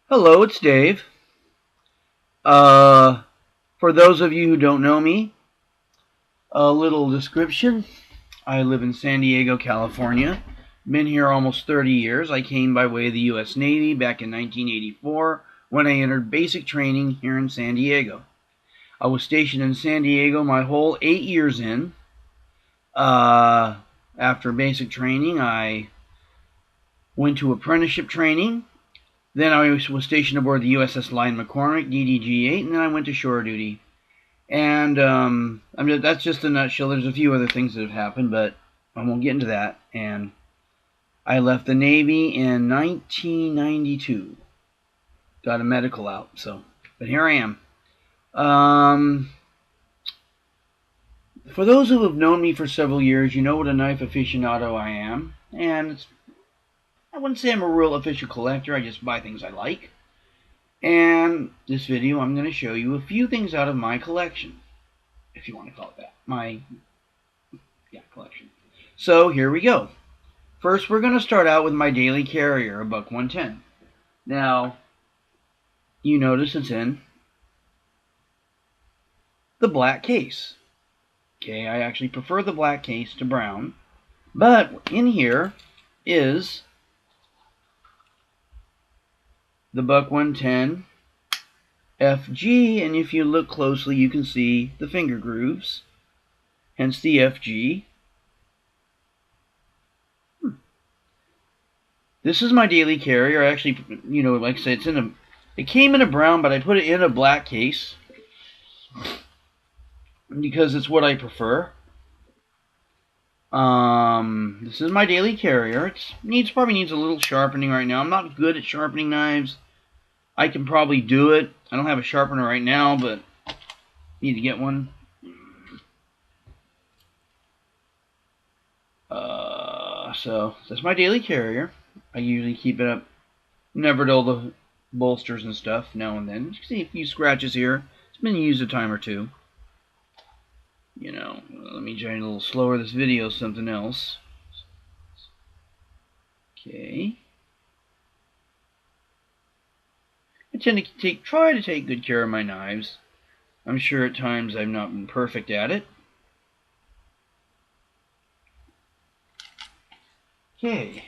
Hello, it's Dave. For those of you who don't know me, a little description. I live in San Diego, California. Been here almost 30 years. I came by way of the U.S. Navy back in 1984 when I entered basic training here in San Diego. I was stationed in San Diego my whole 8 years in. After basic training, I went to apprenticeship training. Then I was stationed aboard the USS Lion McCormick, DDG-8, and then I went to shore duty. And that's just a nutshell. There's a few other things that have happened, but I won't get into that. And I left the Navy in 1992. Got a medical out, but here I am. For those who have known me for several years, you know what a knife aficionado I am. And I wouldn't say I'm a real official collector. I just buy things I like. And this video, I'm going to show you a few things out of my collection, if you want to call it that. My collection. So here we go. First, we're going to start out with my daily carrier, a Buck 110. Now, you notice it's in the black case. Okay, I actually prefer the black case to brown. But in here is the Buck 110 FG, and if you look closely you can see the finger grooves, hence the FG. This is my daily carrier. I actually, like I said, it came in a brown, but I put it in a black case because it's what I prefer. This is my daily carrier. It probably needs a little sharpening right now. I'm not good at sharpening knives. I can probably do it. I don't have a sharpener right now, but need to get one. So that's my daily carrier. I usually keep it up, never dull the bolsters and stuff now and then. You can see a few scratches here. It's been used a time or two. Let me try a little slower. This video is something else. Okay. I tend to try to take good care of my knives. I'm sure at times I've not been perfect at it. Okay.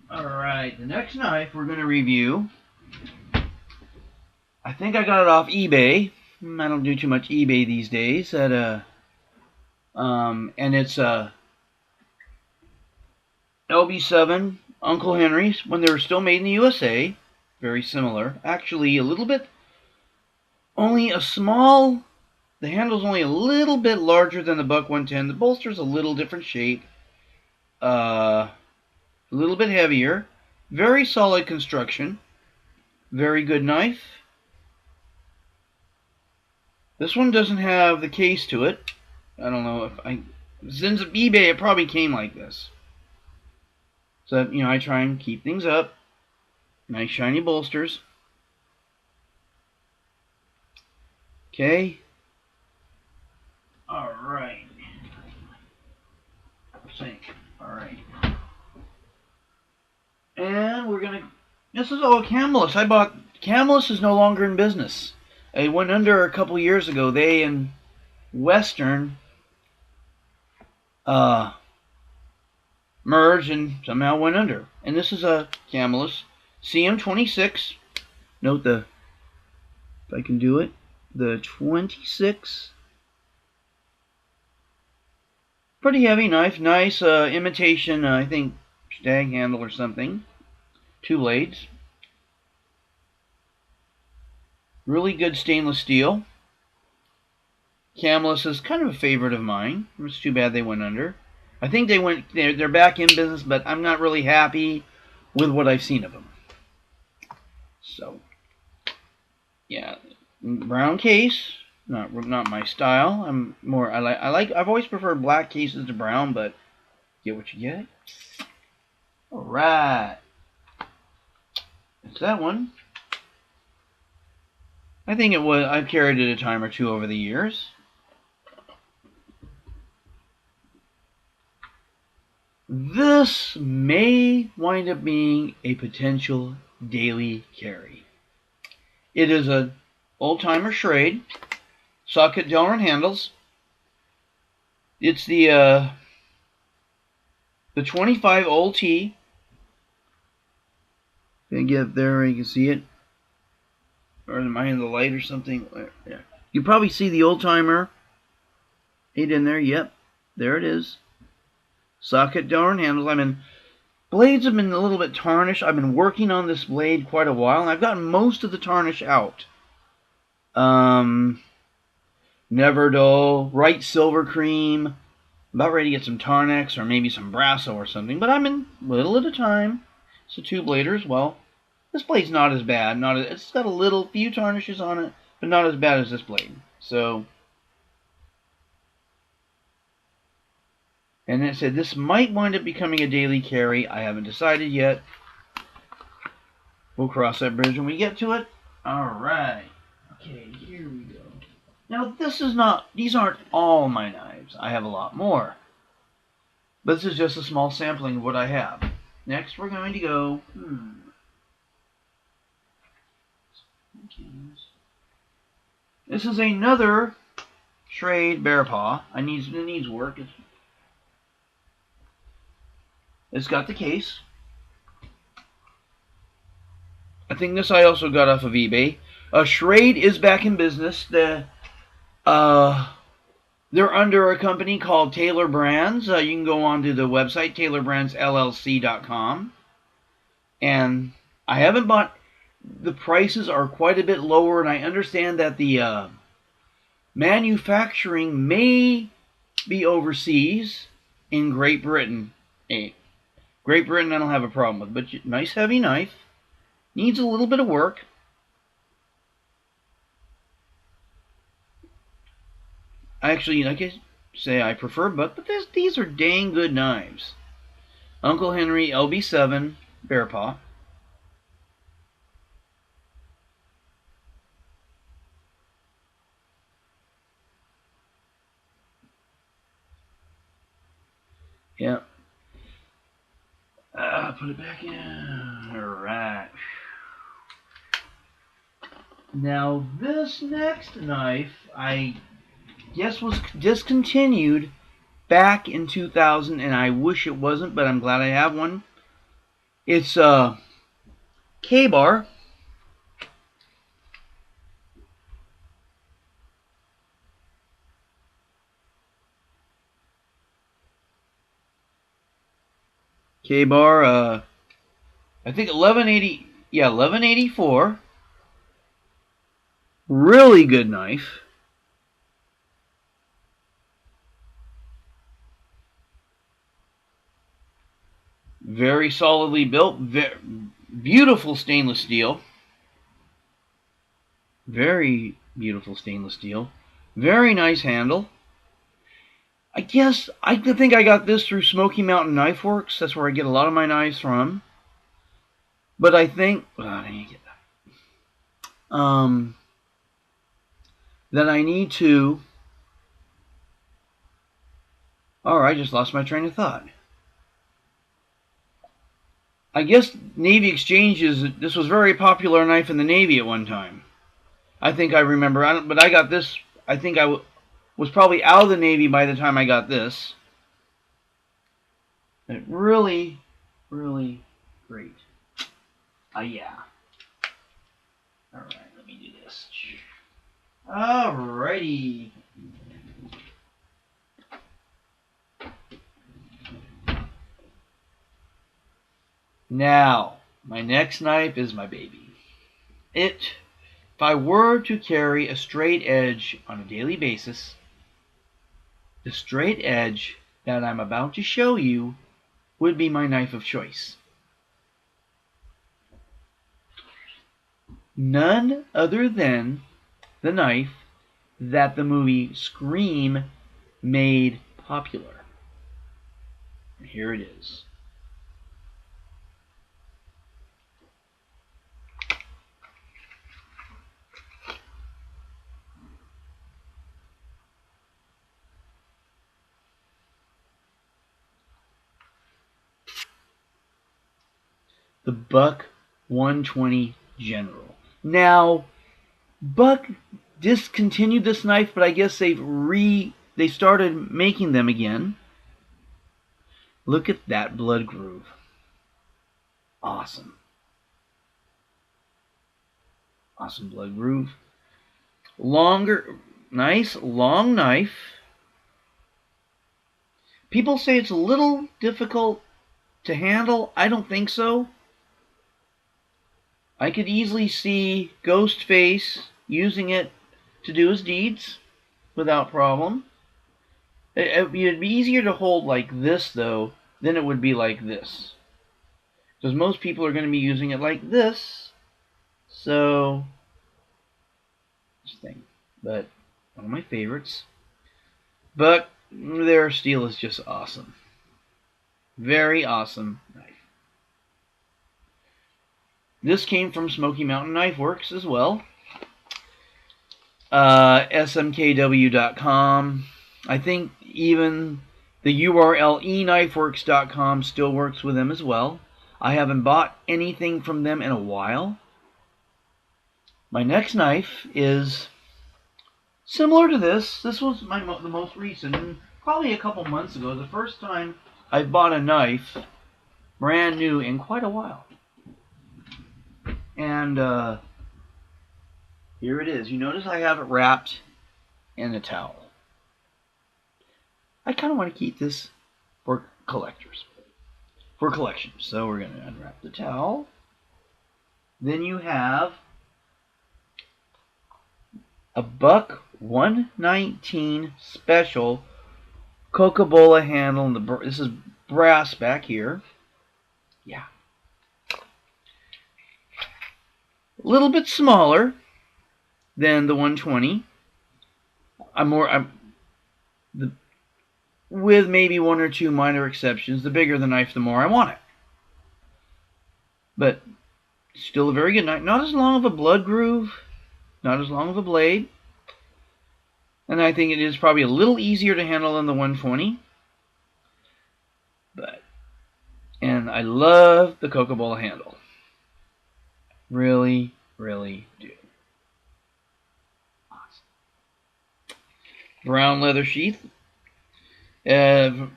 Alright, the next knife we're going to review, I think I got it off eBay. I don't do too much eBay these days. And it's a LB7 Uncle Henry's when they were still made in the USA. Very similar. Actually, a little bit, only a small, the handle's only a little bit larger than the Buck 110. The bolster's a little different shape. A little bit heavier. Very solid construction. Very good knife. This one doesn't have the case to it. I don't know since eBay, it probably came like this. So, I try and keep things up. Nice shiny bolsters. Okay. Alright. Alright. And we're gonna, this is all Camillus. Camillus is no longer in business. It went under a couple years ago. They and Western merged and somehow went under. And this is a Camillus CM26. Note if I can do it, the 26. Pretty heavy knife. Nice imitation, I think, stag handle or something. 2 blades. Really good stainless steel. Camillus is kind of a favorite of mine. It's too bad they went under. I think they're back in business, but I'm not really happy with what I've seen of them. So, yeah, brown case, not my style. I've always preferred black cases to brown, but get what you get. All right, it's that one. I think I've carried it a time or two over the years. This may wind up being a potential daily carry. It is an old-timer Schrade, socket donor and handles. It's the 25 Old T. Gonna get up there, you can see it. Or am I in the light or something? Yeah. You can probably see the old-timer 8 in there. Yep, there it is. Socket donor and handles. Blades have been a little bit tarnished. I've been working on this blade quite a while, and I've gotten most of the tarnish out. Never Dull, Right Silver Cream. About ready to get some Tarnex or maybe some Brasso or something, but I'm in little at a time. It's a two-blader as well. This blade's not as bad. It's got a few tarnishes on it, but not as bad as this blade. So, and it said this might wind up becoming a daily carry. I haven't decided yet. We'll cross that bridge when we get to it. Alright. Okay, here we go. Now, these aren't all my knives. I have a lot more. But this is just a small sampling of what I have. Next, we're going to go... This is another Schrade Bear Paw. It needs work. It's got the case. I think this I also got off of eBay. Schrade is back in business. They're under a company called Taylor Brands. You can go onto the website, taylorbrandsllc.com. And I haven't bought... The prices are quite a bit lower, and I understand that the manufacturing may be overseas in Great Britain. Great Britain I don't have a problem with, but nice heavy knife. Needs a little bit of work. Actually, like I say, I prefer, but these are dang good knives. Uncle Henry LB7 Bear Paw. Yeah. Put it back in. Alright. Now, this next knife, I guess was discontinued back in 2000, and I wish it wasn't, but I'm glad I have one. It's K-Bar. K-Bar, I think 1184. Really good knife. Very solidly built. Beautiful stainless steel. Very beautiful stainless steel. Very nice handle. I think I got this through Smoky Mountain Knife Works. That's where I get a lot of my knives from. But I think that I need to... I just lost my train of thought. I guess Navy Exchanges, this was a very popular knife in the Navy at one time. I think I remember, but I got this, I think I was probably out of the Navy by the time I got this. And really, really great. Yeah. Alright, let me do this. Alrighty. Now, my next knife is my baby. If I were to carry a straight edge on a daily basis, the straight edge that I'm about to show you would be my knife of choice. None other than the knife that the movie Scream made popular. And here it is. the Buck 120 General. Now, Buck discontinued this knife, but I guess they started making them again. Look at that blood groove. Awesome. Awesome blood groove. Longer, nice long knife. People say it's a little difficult to handle. I don't think so. I could easily see Ghostface using it to do his deeds without problem. It'd be easier to hold like this, though, than it would be like this. Because most people are going to be using it like this. So, this thing. But, one of my favorites. But, their steel is just awesome. Very awesome knife. This came from Smoky Mountain Knife Works as well. smkw.com. I think even the URL eknifeworks.com still works with them as well. I haven't bought anything from them in a while. My next knife is similar to this. This was the most recent, probably a couple months ago. The first time I bought a knife, brand new, in quite a while. And here it is. You notice I have it wrapped in a towel. I kind of want to keep this for collectors, for collections. So we're going to unwrap the towel. Then you have a Buck 119 special Coca-Cola handle. And this is brass back here. Yeah. A little bit smaller than the 120. With maybe one or two minor exceptions. The bigger the knife, the more I want it. But still a very good knife. Not as long of a blood groove. Not as long of a blade. And I think it is probably a little easier to handle than the 120. And I love the Coca-Cola handle. Really, really do. Awesome. Brown leather sheath. You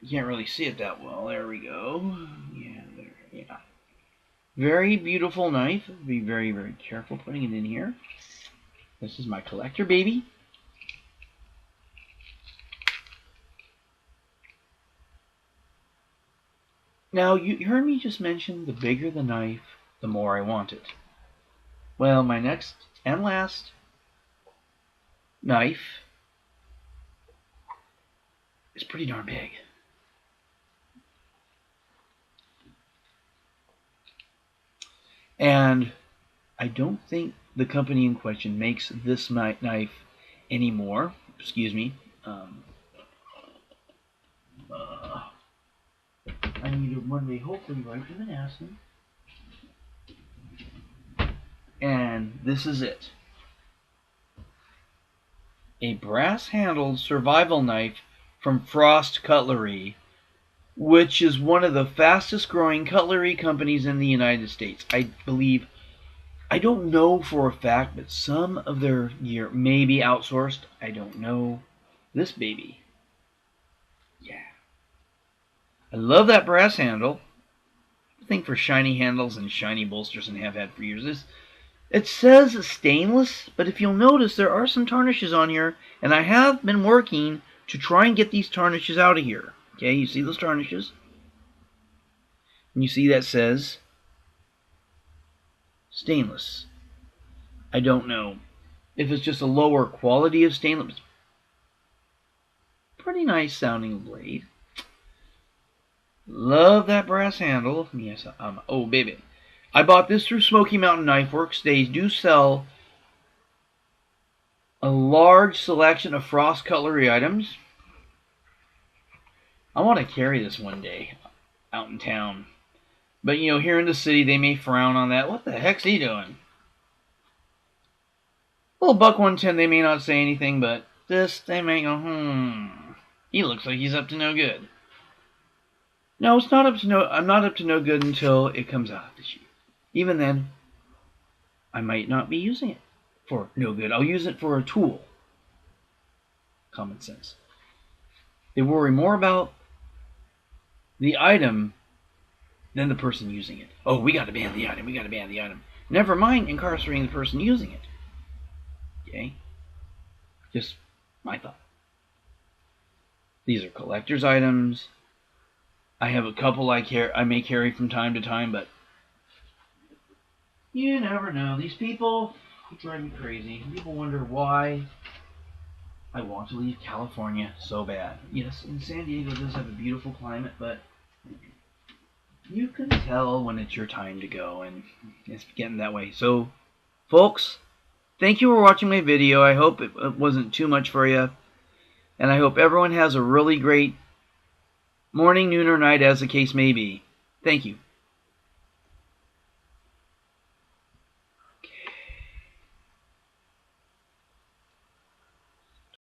can't really see it that well. There we go. Yeah. Very beautiful knife. Be very, very careful putting it in here. This is my collector baby. Now, you heard me just mention the bigger the knife, the more I want it. Well, my next and last knife is pretty darn big. And I don't think the company in question makes this knife anymore. Excuse me. I need to one day hopefully write them and ask them. And this is it. A brass-handled survival knife from Frost Cutlery, which is one of the fastest-growing cutlery companies in the United States. I believe, I don't know for a fact, but some of their gear may be outsourced. I don't know. This baby. Yeah. I love that brass handle. I think for shiny handles and shiny bolsters, and have had for years. It says stainless, but if you'll notice, there are some tarnishes on here, and I have been working to try and get these tarnishes out of here. Okay, you see those tarnishes? And you see that says stainless. I don't know if it's just a lower quality of stainless. Pretty nice sounding blade. Love that brass handle. Yes, oh baby. I bought this through Smoky Mountain Knife Works. They do sell a large selection of Frost Cutlery items. I want to carry this one day out in town. But, you know, here in the city, they may frown on that. What the heck's he doing? Little Buck 110, they may not say anything, but this, they may go, He looks like he's up to no good. No, it's not up to no. I'm not up to no good until it comes out of the sheet. Even then, I might not be using it for no good. I'll use it for a tool. Common sense. They worry more about the item than the person using it. Oh, we got to ban the item. We got to ban the item. Never mind incarcerating the person using it. Okay? Just my thought. These are collector's items. I have a couple I may carry from time to time, but you never know. These people drive me crazy. People wonder why I want to leave California so bad. Yes, in San Diego does have a beautiful climate, but you can tell when it's your time to go, and it's getting that way. So, folks, thank you for watching my video. I hope it wasn't too much for you, and I hope everyone has a really great morning, noon, or night, as the case may be. Thank you.